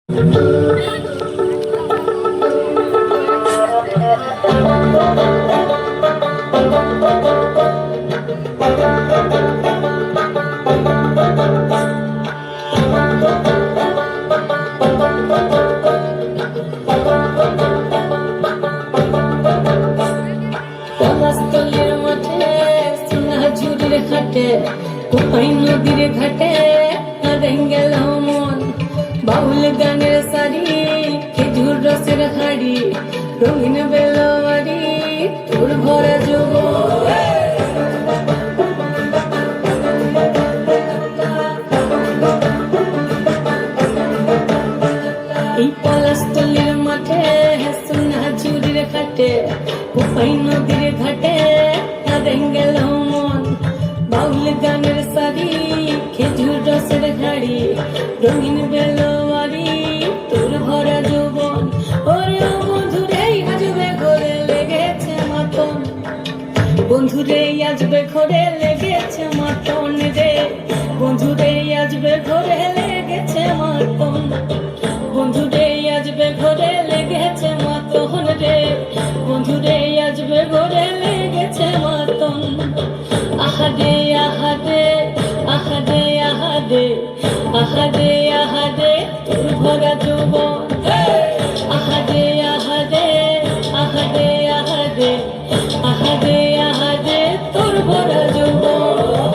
পলাশতলের মাঠে সোনাঝুরির ঘাটে কোপাই নদীর ঘাটে গেল মন বাউল গানের শাড়ি খেজুর রসের হাড়ি রঙিন বেলবাড়ি তোর ভরা যৌবন এই পলাশতলের মাঠে সোনাঝুরির ঘাটে কোপাই নদীর ঘাটে গেল মন বাউল গানের শাড়ি খেজুর রসের হাড়ি রঙিন বেলবাড়ি তোর ভরা যৌবন ওরে ও বন্ধুরে আজবে ঘরে লেগেছে মাতন বন্ধুরে আজবে ঘরে লেগেছে মাতন রে বন্ধুরে আজবে ঘরে লেগেছে মাতন বন্ধুরে আজবে ঘরে লেগেছে মাতন রে বন্ধুরে আজবে ঘরে লেগেছে মাতন আহাদে আহাদে আহাদে আহাদে আহাদে আহাদে তোর ভরা যৌবন আহাদে আহাদে আহাদে আহাদে আহাদে আহাদে তোর ভরা যৌবন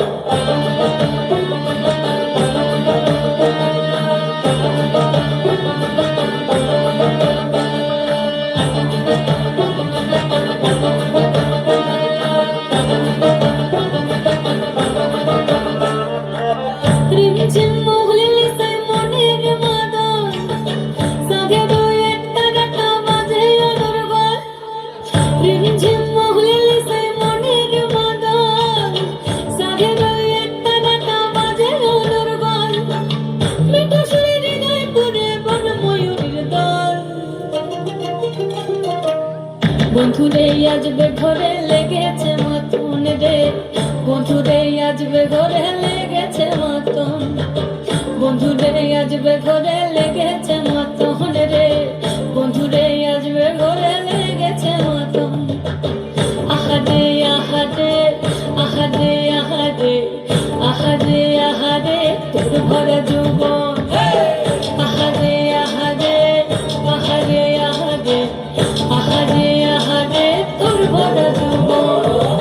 বন্ধুরে আজবে ঘরে লেগেছে মাতন রে বন্ধুরে আজবে ঘরে লেগেছে মাতন বন্ধুরে আজবে ঘরে লেগেছে মাতন রে বন্ধুরে আজবে ঘরে লেগেছে মাতন আহাদে আহাদে আহাদে আহাদে আহাদে আহাদে তোর ভরা যৌবন আহাদে আহাদে আহাদে আহাদে আহাদে আহাদে তোর ভরা যৌবন